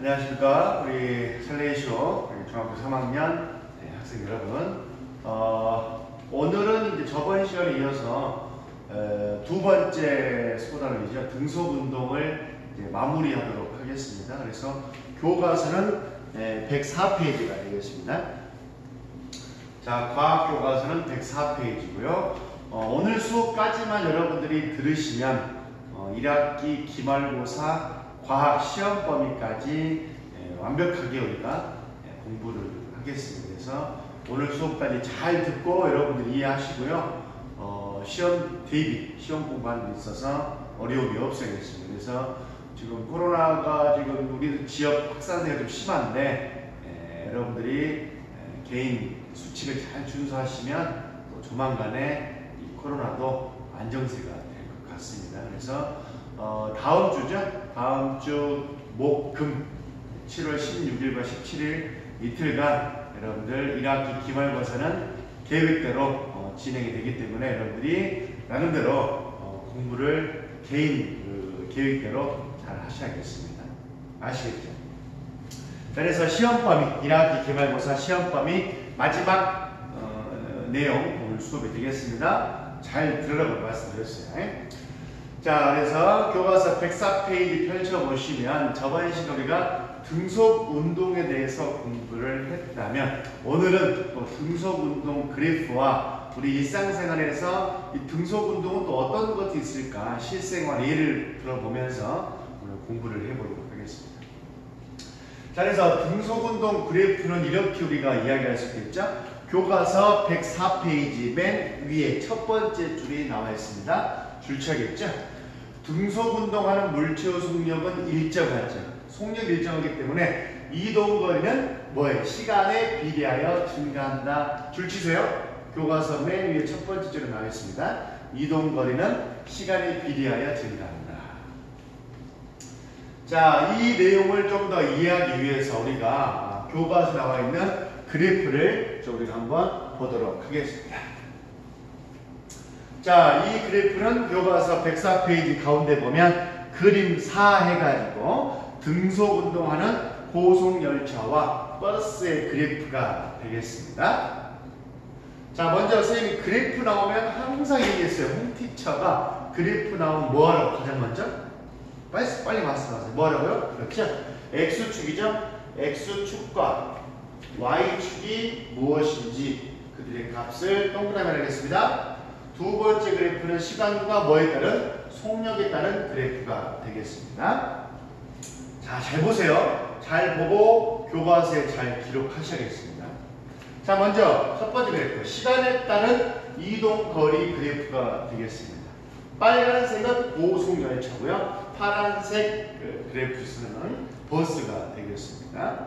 안녕하십니까. 우리 설레이쇼 중학교 3학년 학생 여러분. 오늘은 이제 저번 시간에 이어서 두 번째 수고단원이죠. 등속 운동을 이제 마무리하도록 하겠습니다. 그래서 교과서는 104페이지가 되겠습니다. 자, 과학 교과서는 104페이지고요. 오늘 수업까지만 여러분들이 들으시면 1학기 기말고사 과학 시험 범위까지 완벽하게 우리가 공부를 하겠습니다. 그래서 오늘 수업까지 잘 듣고 여러분들이 이해하시고요. 시험 대비, 시험 공부하는 데 있어서 어려움이 없어야겠습니다. 그래서 지금 코로나가 지금 우리 지역 확산세가 좀 심한데 여러분들이 개인 수칙을 잘 준수하시면 또 조만간에 이 코로나도 안정세가 될 것 같습니다. 그래서 다음 주죠. 다음 주 목, 금 7월 16일과 17일 이틀간 여러분들 1학기 기말고사는 계획대로 진행이 되기 때문에 여러분들이 나름대로 공부를 개인 계획대로 잘 하셔야겠습니다. 아시겠죠? 그래서 시험 범위, 1학기 기말고사 시험 범위 마지막 내용 오늘 수업이 되겠습니다. 잘 들으라고 말씀드렸어요. 자, 그래서 교과서 104페이지 펼쳐보시면 저번 시간 우리가 등속 운동에 대해서 공부를 했다면 오늘은 또 등속 운동 그래프와 우리 일상생활에서 이 등속 운동은 또 어떤 것이 있을까 실생활 예를 들어보면서 오늘 공부를 해보도록 하겠습니다. 자, 그래서 등속 운동 그래프는 이렇게 우리가 이야기할 수 있겠죠. 교과서 104페이지 맨 위에 첫 번째 줄이 나와 있습니다. 줄차겠죠? 등속 운동하는 물체의 속력은 일정하죠. 속력 일정하기 때문에 이동거리는 뭐예요? 시간에 비례하여 증가한다. 줄 치세요. 교과서 맨 위에 첫 번째 줄에 나와 있습니다. 이동거리는 시간에 비례하여 증가한다. 자, 이 내용을 좀 더 이해하기 위해서 우리가 교과서에 나와 있는 그래프를 좀 우리가 한번 보도록 하겠습니다. 자, 이 그래프는 교과서 104페이지 가운데 보면 그림 4 해가지고 등속 운동하는 고속열차와 버스의 그래프가 되겠습니다. 자, 먼저 선생님이 그래프 나오면 항상 얘기했어요. 홍티처가 그래프 나오면 뭐하라고 가장 먼저? 빨리 말씀하세요. 뭐하라고요? 그렇죠? X축이죠? X축과 Y축이 무엇인지 그들의 값을 동그라미 하겠습니다. 두 번째 그래프는 시간과 뭐에 따른 속력에 따른 그래프가 되겠습니다. 자, 잘 보세요. 잘 보고 교과서에 잘 기록하셔야겠습니다. 자, 먼저 첫 번째 그래프 시간에 따른 이동거리 그래프가 되겠습니다. 빨간색은 고속열차고요. 파란색 그래프는 버스가 되겠습니다.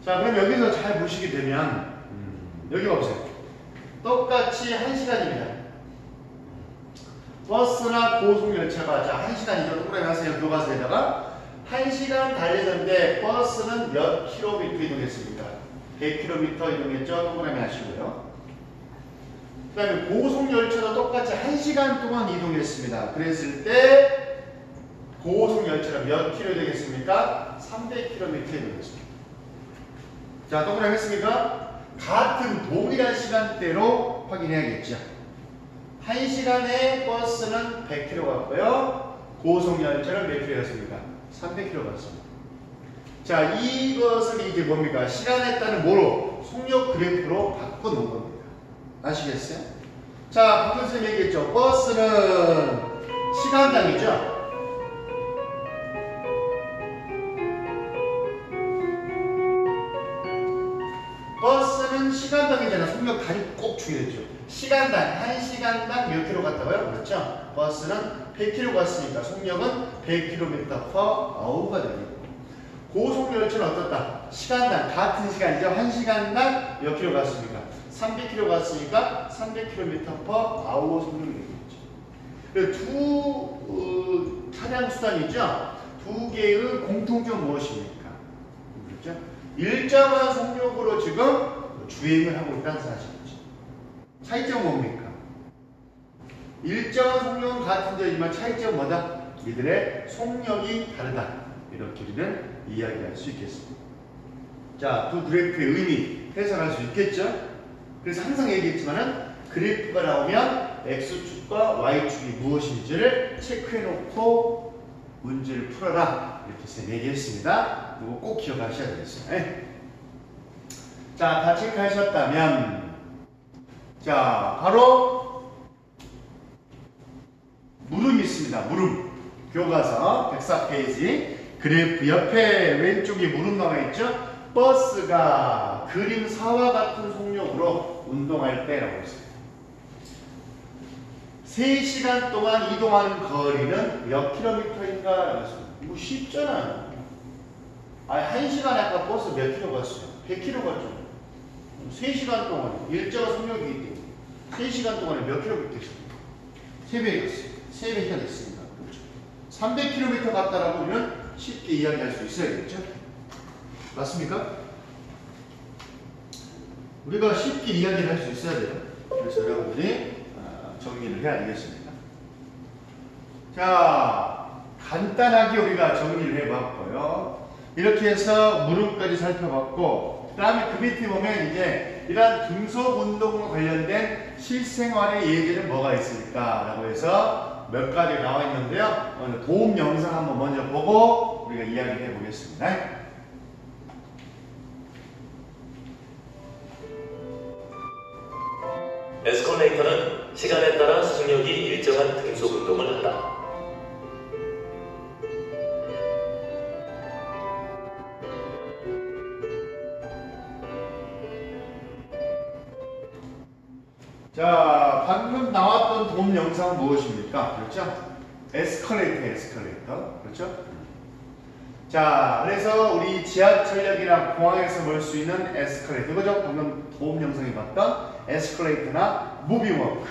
자, 그럼 여기서 잘 보시게 되면 여기 봐보세요. 똑같이 1시간입니다. 버스나 고속열차가 자 1시간이죠. 동그라미 하세요. 교과서에다가 1시간 달리는데 버스는 몇 킬로미터 이동했습니까? 100km 이동했죠. 동그라미 하시고요. 그 다음에 고속열차도 똑같이 1시간 동안 이동했습니다. 그랬을 때 고속열차는 몇 킬로 이동했습니까? 300km 이동했습니다. 자, 동그라미 했습니까? 같은 동일한 시간대로 확인해야겠죠. 1시간에 버스는 100km 갔고요. 고속열차는 몇 킬로 갔습니까? 300km 갔습니다. 자, 이것을 이제 뭡니까? 시간에 따른 뭐로? 속력 그래프로 바꿔놓은 겁니다. 아시겠어요? 자, 박근 선생님이 얘기했죠. 버스는 시간당이죠. 버스는 시간당이잖아. 속력 단위 꼭 중요했죠. 시간당, 1시간당 몇 킬로 갔다고요? 그렇죠? 버스는 100km 갔으니까 속력은 100km/h가 되겠고 고속열차는 어떻다? 시간당, 같은 시간이죠. 1시간당 몇 킬로 갔습니까? 300km 갔으니까 300km/h 속력이 되겠죠. 두 차량 수단이죠. 두 개의 공통점 무엇입니까? 그렇죠? 일정한 속력으로 지금 주행을 하고 있다는 사실이죠. 차이점은 뭡니까? 일정한 속력은 같은 데지만 차이점은 뭐다? 이들의 속력이 다르다. 이렇게 우리는 이야기할 수 있겠습니다. 자, 두 그래프의 의미 해석할 수 있겠죠? 그래서 항상 얘기했지만은 그래프가 나오면 X축과 Y축이 무엇인지를 체크해 놓고 문제를 풀어라. 이렇게 쌤 얘기했습니다. 이거 꼭 기억하셔야 되겠어요. 네. 자, 다 체크하셨다면 자, 바로 물음이 있습니다. 물음. 교과서 104페이지 그래프 옆에 왼쪽에 물음 나와 있죠? 버스가 그림사와 같은 속력으로 운동할 때라고 했습니다. 3시간 동안 이동하는 거리는 몇 킬로미터인가? 라고 했습니다. 뭐 쉽잖아요. 아니, 1시간에 아까 버스 몇 킬로 갔어요? 100킬로 갔죠. 3시간 동안 일정한 속력이 있기 때문에 3시간 동안에 몇 킬로 갔겠습니까? 3배 갔어요. 3배가 됐습니다. 그렇죠. 300km 갔다라고 우리는 쉽게 이야기할 수 있어야겠죠? 맞습니까? 우리가 쉽게 이야기를 할 수 있어야 돼요. 그래서 여러분들이 정리를 해야 되겠습니다. 자, 간단하게 우리가 정리를 해봤고요. 이렇게 해서 물음까지 살펴봤고, 그 다음에 그 밑에 보면 이제 이러한 등속 운동과 관련된 실생활의 예제는 뭐가 있을까? 라고 해서 몇 가지 나와 있는데요. 도움 영상 한번 먼저 보고 우리가 이야기를 해보겠습니다. 에스컬레이터는 시간에 따라 속력이 일정한 등속 운동을 한다. 자, 방금 나왔던 도움 영상은 무엇입니까? 그렇죠? 에스컬레이터. 그렇죠? 자, 그래서 우리 지하철역이나 공항에서 볼 수 있는 에스컬레이터. 그죠? 방금 도움 영상에 봤던 에스컬레이터나 무빙워크.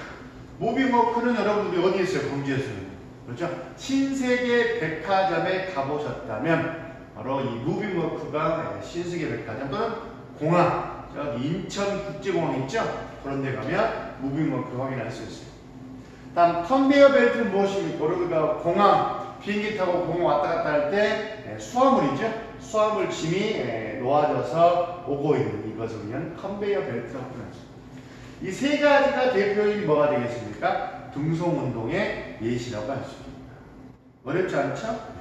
무빙워크는 여러분들이 어디에 있어요? 광주에서요. 그렇죠? 신세계 백화점에 가보셨다면 바로 이 무빙워크가 신세계 백화점 또는 공항, 저기 인천국제공항 있죠? 그런 데 가면 무빙워크 확인할 수 있어요. 다음 컨베이어 벨트는 무엇입니까? 우리가 공항, 비행기 타고 공항 왔다 갔다 할 때 수화물이죠? 수화물 짐이 놓아져서 오고 있는 이것을 그냥 컨베이어 벨트라고 표현합니다. 이 세 가지가 대표적인 뭐가 되겠습니까? 등속운동의 예시라고 할 수 있습니다. 어렵지 않죠?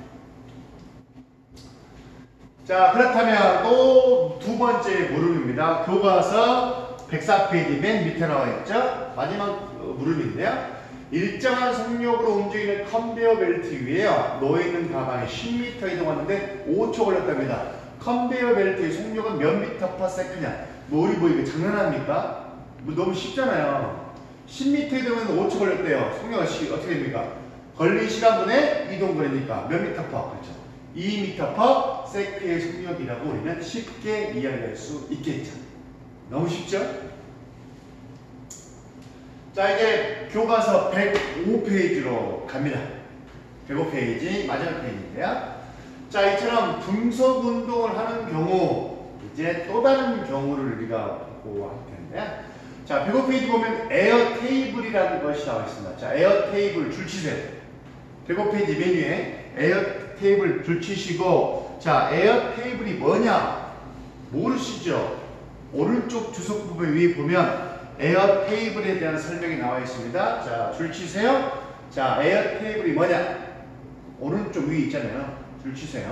자, 그렇다면 또 두 번째 물음입니다. 교과서 104페이지 맨 밑에 나와 있죠? 마지막 물음인데요. 일정한 속력으로 움직이는 컨베이어 벨트 위에 놓여있는 가방이 10m 이동하는데 5초 걸렸답니다. 컨베이어 벨트의 속력은 몇 미터 퍼 세크냐? 우리 이거 장난합니까? 너무 쉽잖아요. 10m 이동하면 5초 걸렸대요. 속력은 어떻게 됩니까? 걸린 시간분의 이동 거리니까 몇 미터 퍼? 그렇죠. 2m 퍼 세크의 속력이라고 우리는 쉽게 이야기할 수 있겠죠. 너무 쉽죠? 자, 이제 교과서 105페이지로 갑니다. 105페이지 마지막 페이지인데요. 자, 이처럼 등속 운동을 하는 경우 이제 또 다른 경우를 우리가 보고 할 텐데, 자, 105페이지 보면 에어 테이블이라는 것이 나와 있습니다. 자, 에어 테이블 줄 치세요. 105페이지 메뉴에 에어 테이블 줄 치시고, 자, 에어 테이블이 뭐냐? 모르시죠? 오른쪽 주석 부분 위에 보면 에어 테이블에 대한 설명이 나와 있습니다. 자, 줄 치세요. 자, 에어 테이블이 뭐냐? 오른쪽 위에 있잖아요. 줄 치세요.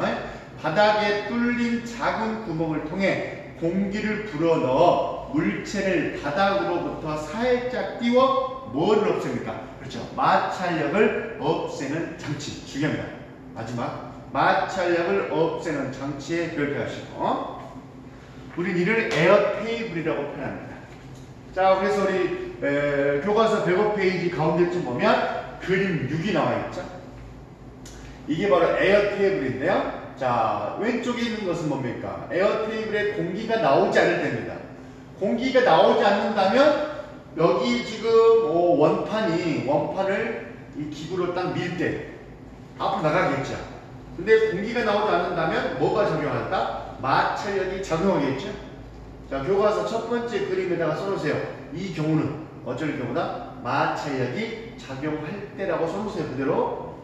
바닥에 뚫린 작은 구멍을 통해 공기를 불어넣어 물체를 바닥으로부터 살짝 띄워 뭐를 없앱니까? 그렇죠. 마찰력을 없애는 장치. 중요합니다. 마지막. 마찰력을 없애는 장치에 별표하시고, 우린 이를 에어 테이블이라고 표현합니다. 자, 그래서 우리 교과서 105페이지 가운데쯤 보면 그림 6이 나와 있죠. 이게 바로 에어 테이블인데요. 자, 왼쪽에 있는 것은 뭡니까? 에어 테이블에 공기가 나오지 않을 때입니다. 공기가 나오지 않는다면 여기 지금 원판을 이 기구로 딱 밀 때 앞으로 나가겠죠. 근데 공기가 나오지 않는다면 뭐가 적용할까? 마찰력이 작용하겠죠. 자, 교과서 첫 번째 그림에다가 써놓으세요. 이 경우는 어쩔 경우다? 마찰력이 작용할 때라고 써놓으세요. 그대로.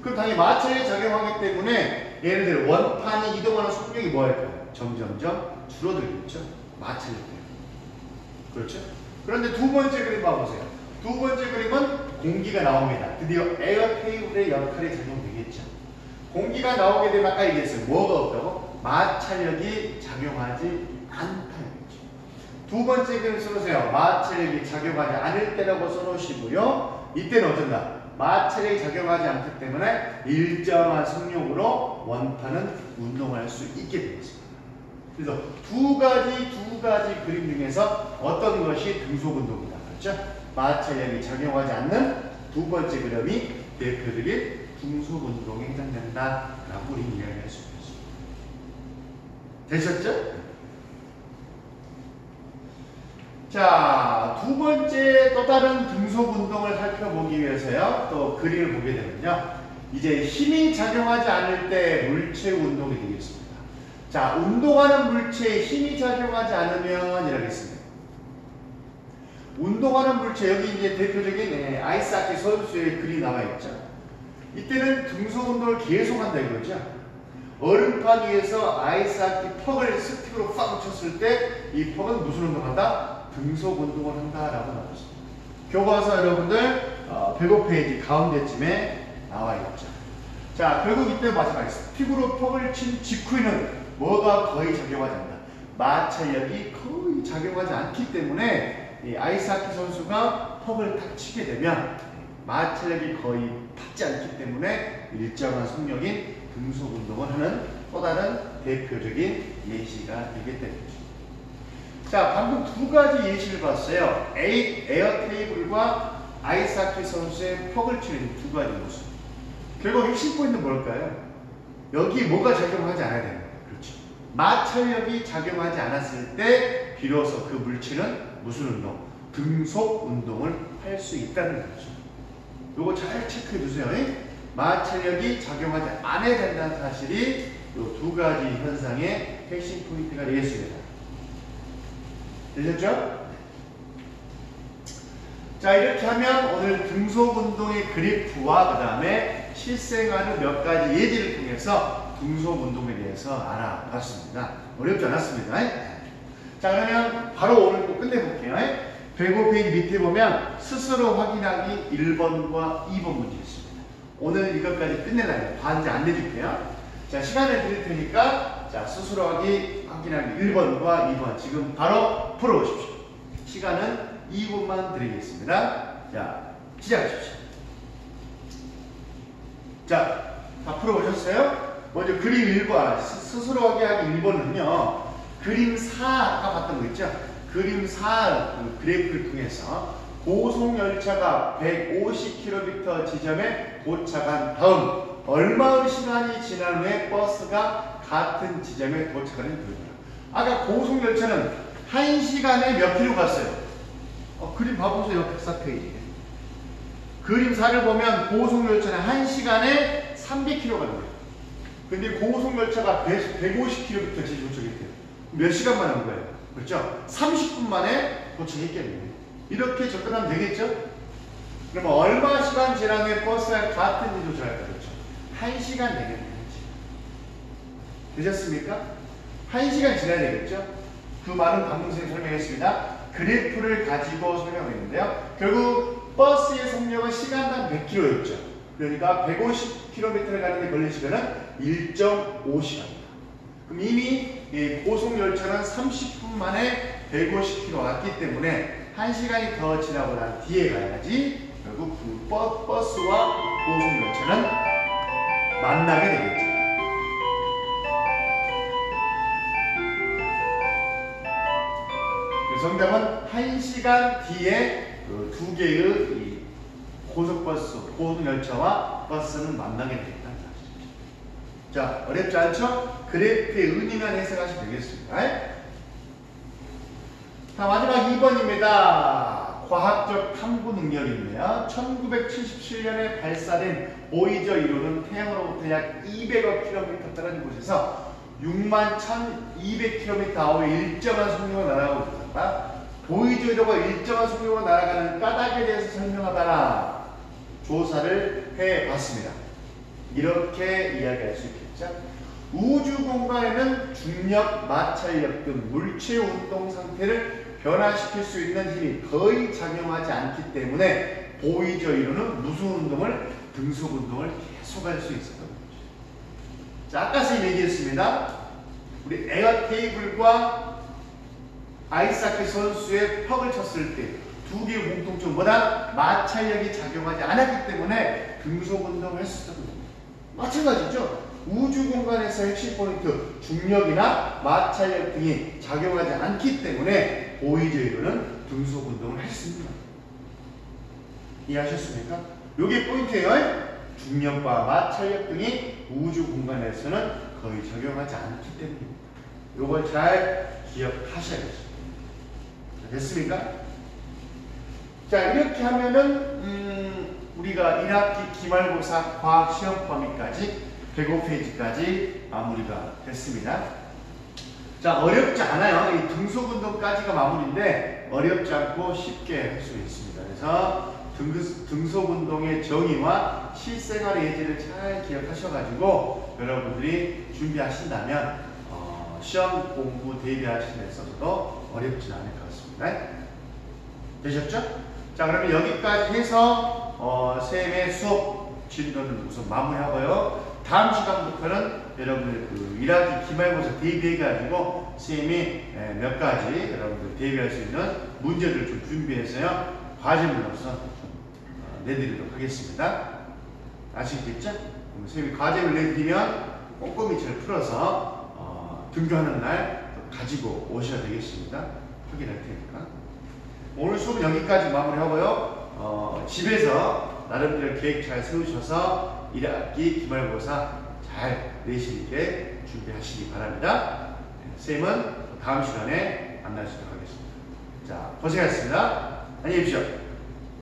그럼 당연히 마찰력이 작용하기 때문에 얘네들 원판이 이동하는 속력이 뭐 할까요? 점점점 줄어들겠죠. 마찰력 때문에. 그렇죠? 그런데 두 번째 그림 봐보세요. 두 번째 그림은 공기가 나옵니다. 드디어 에어 테이블의 역할이 작용되겠죠. 공기가 나오게 되면 아까 얘기했어요. 뭐가 없다고? 마찰력이 작용하지 않다는 거죠. 두 번째 그림 써보세요. 마찰력이 작용하지 않을 때라고 써놓으시고요. 이때는 어쩐다? 마찰력이 작용하지 않기 때문에 일정한 속력으로 원판은 운동할 수 있게 되겠습니다. 그래서 두 가지 그림 중에서 어떤 것이 등속운동이다. 그렇죠? 마찰력이 작용하지 않는 두 번째 그림이 대표적인 등속운동에 해당된다라고 우리 이야기할 수 있습니다. 되셨죠? 자, 두 번째 또 다른 등속운동을 살펴보기 위해서요. 또 그림을 보게 되면요. 이제 힘이 작용하지 않을 때 물체 운동이 되겠습니다. 자, 운동하는 물체에 힘이 작용하지 않으면 이라겠습니다. 운동하는 물체, 여기 이제 대표적인 아이스하키 선수의 글이 나와 있죠. 이때는 등속운동을 계속한다 이거죠. 얼음판 위에서 아이스하키 퍽을 스틱으로 팍 쳤을 때 이 퍽은 무슨 운동한다? 등속운동을 한다라고 나왔습니다. 교과서 여러분들 105페이지 가운데쯤에 나와 있죠. 자, 결국 이때 마찬가지 스틱으로 퍽을 친 직후에는 뭐가 거의 작용하지 않는다. 마찰력이 거의 작용하지 않기 때문에 이 아이스하키 선수가 퍽을 탁 치게 되면 마찰력이 거의 받지 않기 때문에 일정한 속력인 등속운동을 하는 또 다른 대표적인 예시가 되기 때문이죠. 자, 방금 두 가지 예시를 봤어요. 에어 테이블과 아이스하키 선수의 퍽을 치는 두 가지 모습. 결국 핵심 포인트는 뭘까요? 여기 뭐가 작용하지 않아야 되는 거예요. 그렇죠. 마찰력이 작용하지 않았을 때 비로소 그 물체는 무슨 운동? 등속 운동을 할 수 있다는 거죠. 요거 잘 체크해 주세요. 마찰력이 작용하지 않아야 된다는 사실이 이 두 가지 현상의 핵심 포인트가 되겠습니다. 되셨죠? 자, 이렇게 하면 오늘 등속운동의 그래프와 그 다음에 실생활의 몇 가지 예제를 통해서 등속운동에 대해서 알아봤습니다. 어렵지 않았습니다. 자, 그러면 바로 오늘 또 끝내볼게요. 105페이지 밑에 보면 스스로 확인하기 1번과 2번 문제 있습니다. 오늘 이것까지 끝내려면 반지 안 내줄게요. 자, 시간을 드릴 테니까 자, 스스로 확인하기 1번과 2번 지금 바로 풀어보십시오. 시간은 2분만 드리겠습니다. 자, 시작하십시오. 자, 다 풀어보셨어요? 먼저 그림 1번, 스스로 확인하기 1번은요. 그림 4, 아까 봤던 거 있죠? 그림 4 그래프를 통해서 고속열차가 150km 지점에 도착한 다음 얼마의 시간이 지난 후에 버스가 같은 지점에 도착하는 그림이에요. 아까 고속열차는 1시간에 몇 킬로 갔어요? 그림 봐보세요. 104페이지. 그림 4를 보면 고속열차는 1시간에 300km 가는 거예요. 근데 고속열차가 150km 지점 도착했대요. 몇 시간 만에 온 거예요? 그렇죠? 30분 만에 도착했겠네요. 이렇게 접근하면 되겠죠? 그러면 얼마 시간 지난 후에 버스가 같은 데 도착할까? 그렇죠? 1시간 되겠네요. 되셨습니까? 1시간 지나야 되겠죠? 그 말은 방금 선생님이 설명했습니다. 그래프를 가지고 설명했는데요. 결국 버스의 속력은 시간당 100km였죠. 그러니까 150km를 가는데 걸린 시간은 1.5시간입니다. 그럼 이미 고속열차는 30분 만에 150km 왔기 때문에 1시간이 더 지나고 난 뒤에 가야지 결국 그 버스와 고속열차는 만나게 되겠죠. 정답은 1시간 뒤에 그 두 개의 이 고속버스, 고속열차와 버스는 만나게 되겠다는 사실입니다. 자, 어렵지 않죠? 그래프의 의미만 해석하시면 되겠습니다. 자, 마지막 2번입니다. 과학적 탐구 능력인데요. 1977년에 발사된 보이저 1호는 태양으로부터 약 200억 km 떨어진 곳에서 61,200km 아워의 일정한 속력으로 날아가고 있다. 보이저 1호가 일정한 속력으로 날아가는 까닭에 대해서 설명하다라 조사를 해봤습니다. 이렇게 이야기할 수 있겠죠. 우주 공간에는 중력, 마찰력 등 물체 운동 상태를 변화시킬 수 있는 힘이 거의 작용하지 않기 때문에 보이저 이론은 무슨 운동을? 등속 운동을 계속할 수 있었던 거죠. 자, 아까 선생님 얘기했습니다. 우리 에어 테이블과 아이스하키 선수의 퍽을 쳤을 때 두 개의 공통점 뭐다? 마찰력이 작용하지 않았기 때문에 등속 운동을 할 수 있었던 겁니다. 마찬가지죠. 우주 공간에서 핵심 포인트 중력이나 마찰력 등이 작용하지 않기 때문에 보이저 이론은 등속 운동을 할 수 있습니다. 이해하셨습니까? 요게 포인트예요. 중력과 마찰력 등이 우주 공간에서는 거의 적용하지 않기 때문입니다. 요걸 잘 기억하셔야겠죠. 됐습니까? 자, 이렇게 하면은 우리가 1학기 기말고사 과학 시험 범위까지 105페이지까지 마무리가 됐습니다. 자, 어렵지 않아요. 이 등속 운동까지가 마무리인데 어렵지 않고 쉽게 할 수 있습니다. 그래서 등속 운동의 정의와 실생활의 예제를 잘 기억하셔가지고 여러분들이 준비하신다면 시험 공부 대비하시는 데 있어서도 어렵진 않을 것 같습니다. 되셨죠? 자, 그러면 여기까지 해서 쌤의 수업 진도는 우선 마무리하고요. 다음 시간부터는 여러분들 그 1학기 기말고사 대비해가지고 쌤이 몇 가지 여러분들 대비할 수 있는 문제를 좀 준비해서요. 과제물로서 내드리도록 하겠습니다. 아시겠죠? 쌤이 과제를 내드리면 꼼꼼히 잘 풀어서 등교하는 날 가지고 오셔야 되겠습니다. 확인할 테니까. 오늘 수업은 여기까지 마무리하고요. 집에서 나름대로 계획 잘 세우셔서 1학기 기말고사 잘 내실있게 준비하시기 바랍니다. 쌤은 다음 시간에 만나시도록 하겠습니다. 자, 고생하셨습니다. 안녕히 계십시오.